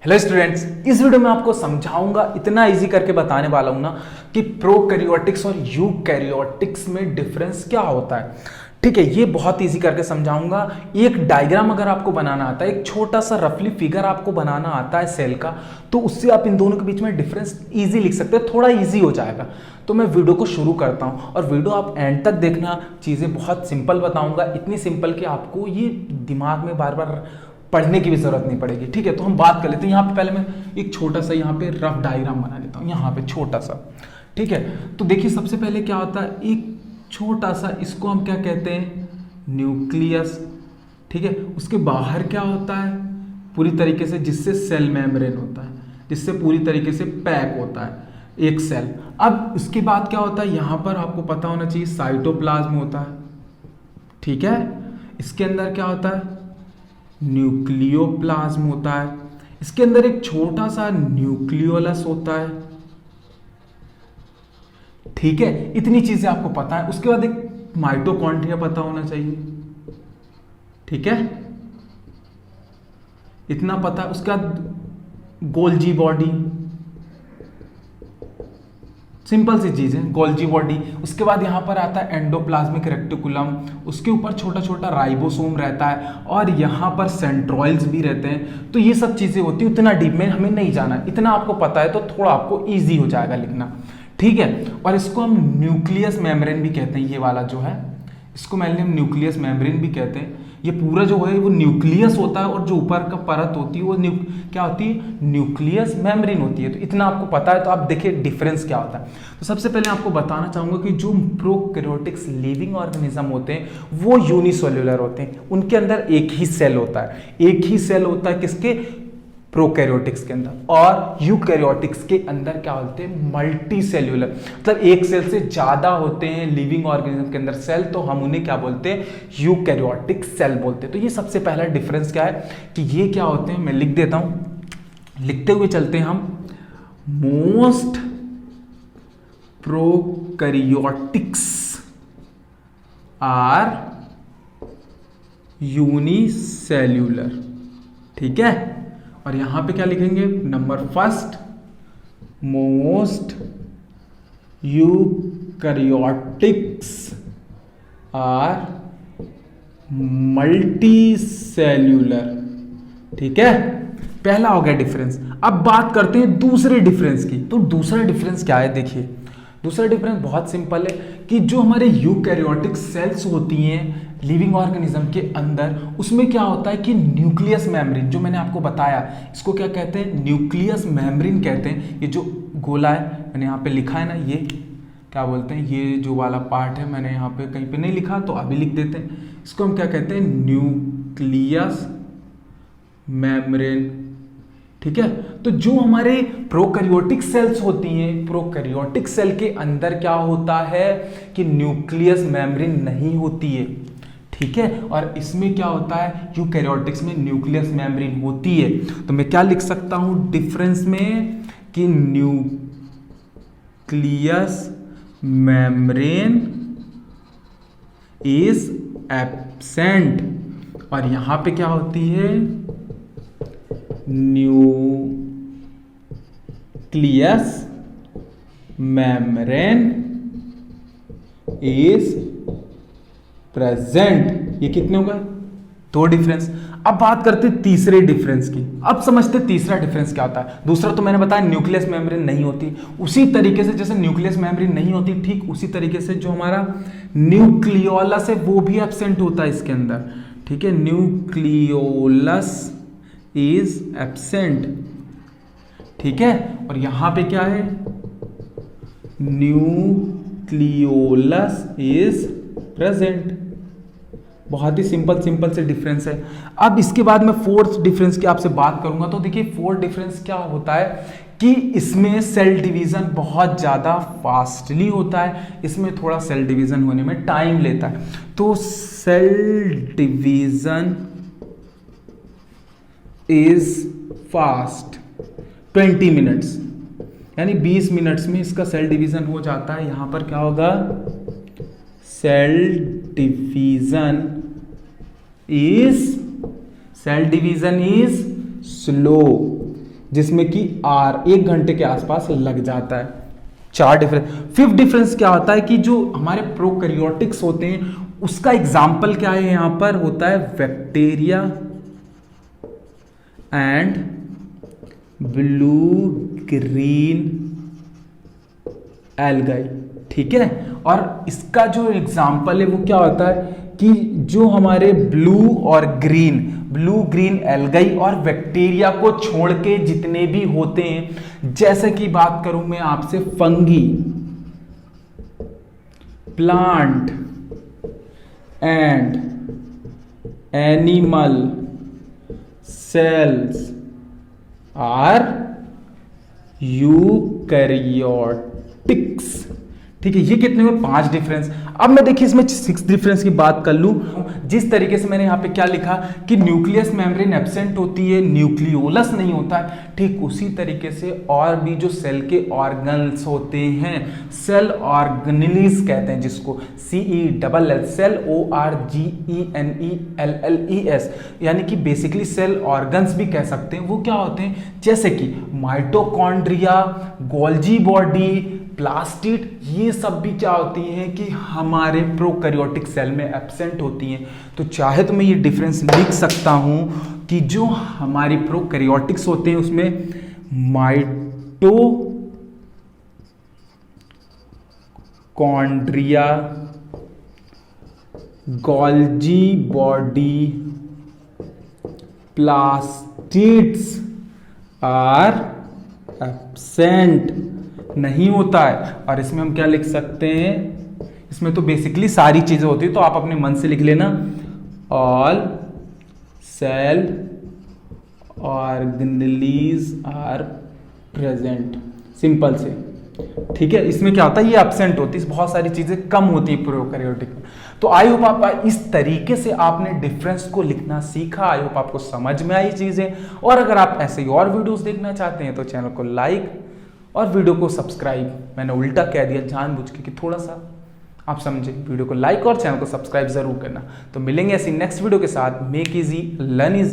Hello students, इस video में आपको समझाऊंगा, इतना इजी करके बताने वाला हूं ना कि प्रोकैरियोटिक्स और यूकैरियोटिक्स में डिफरेंस क्या होता है। ठीक है, ये बहुत इजी करके समझाऊंगा। एक डायग्राम अगर आपको बनाना आता है, एक छोटा सा रफली फिगर आपको बनाना आता है सेल का, तो उससे आप इन दोनों के बीच में डिफरेंस इजी लिख सकते हैं, थोड़ा इजी हो जाएगा। तो मैं वीडियो को शुरू करता हूं और वीडियो आप एंड तक देखना। चीज़ें बहुत सिंपल बताऊंगा, इतनी सिंपल कि आपको ये दिमाग में बार बार पढ़ने की भी जरूरत नहीं पड़ेगी। ठीक है, तो हम बात कर लेते हैं। यहाँ पे पहले मैं एक छोटा सा यहाँ पे रफ डायग्राम बना लेता हूँ, यहाँ पे छोटा सा। ठीक है, तो देखिए सबसे पहले क्या होता है, एक छोटा सा, इसको हम क्या कहते हैं, न्यूक्लियस। ठीक है, उसके बाहर क्या होता है, पूरी तरीके से जिससे सेल मेम्ब्रेन होता है, जिससे पूरी तरीके से पैक होता है एक सेल। अब उसके बाद क्या होता है, यहाँ पर आपको पता होना चाहिए साइटोप्लाज्म होता है। ठीक है, इसके अंदर क्या होता है, न्यूक्लियोप्लाज्म होता है। इसके अंदर एक छोटा सा न्यूक्लियोलस होता है। ठीक है, इतनी चीजें आपको पता है। उसके बाद एक माइटोकॉन्ड्रिया पता होना चाहिए। ठीक है, इतना पता है। उसके बाद गोल्जी बॉडी, सिंपल सी चीज है, गोल्जी बॉडी। उसके बाद यहां पर आता है एंडोप्लाज्मिक रेक्टिकुलम, उसके ऊपर छोटा छोटा राइबोसोम रहता है और यहां पर सेंट्रॉइल्स भी रहते हैं। तो ये सब चीजें होती है, उतना डीप में हमें नहीं जाना, इतना आपको पता है तो थोड़ा आपको इजी हो जाएगा लिखना। ठीक है, और इसको हम न्यूक्लियस मेम्ब्रेन भी कहते हैं। ये वाला जो है, इसको मैंने हम न्यूक्लियस मेम्ब्रेन भी कहते हैं। ये पूरा जो है वो न्यूक्लियस होता है और जो ऊपर का परत होती है वो क्या होती है, न्यूक्लियस मेम्ब्रेन होती है। तो इतना आपको पता है, तो आप देखिए डिफरेंस क्या होता है। तो सबसे पहले आपको बताना चाहूंगा कि जो प्रोकैरियोटिक्स लिविंग ऑर्गेनिज्म होते हैं वो यूनिसेल्युलर होते हैं। उनके अंदर एक ही सेल होता है, एक ही सेल होता है किसके, प्रोकैरियोटिक्स के अंदर। और यूकैरियोटिक्स के अंदर क्या होते हैं, मल्टी सेल्यूलर, मतलब एक सेल से ज्यादा होते हैं लिविंग ऑर्गेनिज्म के अंदर सेल, तो हम उन्हें क्या बोलते हैं, यूकैरियोटिक सेल बोलते हैं। तो ये सबसे पहला डिफरेंस क्या है कि ये क्या होते हैं, मैं लिख देता हूं, लिखते हुए चलते हैं हम। Most prokaryotics are unicellular. ठीक है, और यहां पे क्या लिखेंगे, number first, most eukaryotics are multi cellular. ठीक है, पहला हो गया डिफरेंस। अब बात करते हैं दूसरे डिफरेंस की। तो दूसरा डिफरेंस क्या है, देखिए दूसरा डिफरेंस बहुत सिंपल है कि जो हमारे यूकैरियोटिक सेल्स होती हैं लिविंग ऑर्गेनिज्म के अंदर, उसमें क्या होता है कि न्यूक्लियस मेम्ब्रेन, जो मैंने आपको बताया, इसको क्या कहते हैं, न्यूक्लियस मेम्ब्रेन कहते हैं। ये जो गोला है, मैंने यहाँ पे लिखा है ना, ये क्या बोलते हैं, ये जो वाला पार्ट है मैंने यहाँ पे कहीं पे नहीं लिखा तो अभी लिख देते हैं। इसको हम क्या कहते हैं, न्यूक्लियस मेम्ब्रेन। ठीक है, तो जो हमारे प्रोकैरियोटिक सेल्स होती हैं, प्रोकैरियोटिक सेल के अंदर क्या होता है कि न्यूक्लियस मेम्ब्रेन नहीं होती है। ठीक है, और इसमें क्या होता है, यूकैरियोटिक्स में न्यूक्लियस मेम्ब्रेन होती है। तो मैं क्या लिख सकता हूं डिफरेंस में कि न्यूक्लियस मेम्ब्रेन इज एब्सेंट, और यहां पे क्या होती है, न्यूक्लियस मेम्ब्रेन इज प्रेजेंट। ये कितने हो गए, दो डिफरेंस। अब बात करते हैं तीसरे डिफरेंस की। अब समझते तीसरा डिफरेंस क्या होता है। दूसरा तो मैंने बताया न्यूक्लियस मेम्ब्रेन नहीं होती, उसी तरीके से जैसे न्यूक्लियस मेम्ब्रेन नहीं होती, ठीक उसी तरीके से जो हमारा न्यूक्लियोलस है वो भी एब्सेंट होता है इसके अंदर। ठीक है, न्यूक्लियोलस इज एब्सेंट। ठीक है, और यहां पे क्या है, न्यूक्लियोलस इज प्रेजेंट। बहुत ही सिंपल से डिफरेंस है। अब इसके बाद मैं फोर्थ डिफरेंस की आपसे बात करूंगा। तो देखिए फोर्थ डिफरेंस क्या होता है कि इसमें सेल डिवीजन बहुत ज्यादा फास्टली होता है, इसमें थोड़ा सेल डिवीजन होने में टाइम लेता है। तो cell division is fast 20 minutes, यानी 20 मिनट्स में इसका सेल डिवीजन हो जाता है। यहां पर क्या होगा, सेल डिवीजन इज स्लो, जिसमें कि आर 1 घंटे के आसपास लग जाता है। 4 डिफरेंस। 5th डिफरेंस क्या होता है कि जो हमारे प्रोकैरियोटिक्स होते हैं उसका एग्जाम्पल क्या है, यहां पर होता है bacteria and blue green algae, ठीक है। और इसका जो एग्जाम्पल है वो क्या होता है कि जो हमारे ब्लू ग्रीन एल्गाई और बैक्टीरिया को छोड़ के जितने भी होते हैं, जैसे कि बात करूं मैं आपसे fungi, plant and animal cells are eukaryotics, ठीक है। ये कितने हुए? 5 डिफरेंस। अब मैं देखिए इसमें 6 डिफरेंस की बात कर लूं। जिस तरीके से मैंने यहां पे क्या लिखा कि न्यूक्लियस मेम्ब्रेन एब्सेंट होती है, न्यूक्लियोलस नहीं होता है, ठीक उसी तरीके से और भी जो सेल के ऑर्गन्स होते हैं, सेल ऑर्गेनेलिस कहते हैं जिसको, CELL, सेल ORGENELLES, यानी कि बेसिकली सेल ऑर्गन्स भी कह सकते हैं। वो क्या होते हैं? जैसे कि माइटोकॉन्ड्रिया, गोल्जी बॉडी, प्लास्टिड, ये सब भी क्या होती हैं कि हमारे प्रोकैरियोटिक सेल में एब्सेंट होती हैं। तो चाहे तो मैं ये डिफरेंस लिख सकता हूं कि जो हमारी प्रोकैरियोटिक्स होते हैं उसमें mitochondria, Golgi body, plastids are absent, नहीं होता है। और इसमें हम क्या लिख सकते हैं? इसमें तो बेसिकली सारी चीजें होती है, तो आप अपने मन से लिख लेना, all cell organelles are present, simple से, ठीक है। इसमें क्या होता है? ये एब्सेंट होती है, बहुत सारी चीजें कम होती है प्रोकैरियोटिक में। तो आई होप आप इस तरीके से आपने डिफरेंस को लिखना सीखा। आई होप आपको समझ में आई चीजें। और अगर आप ऐसे ही और वीडियोस देखना चाहते हैं तो चैनल को लाइक और वीडियो को सब्सक्राइब, मैंने उल्टा कह दिया जानबूझ के कि थोड़ा सा आप समझे, वीडियो को लाइक और चैनल को सब्सक्राइब जरूर करना। तो मिलेंगे ऐसी नेक्स्ट वीडियो के साथ। Make easy learn easy.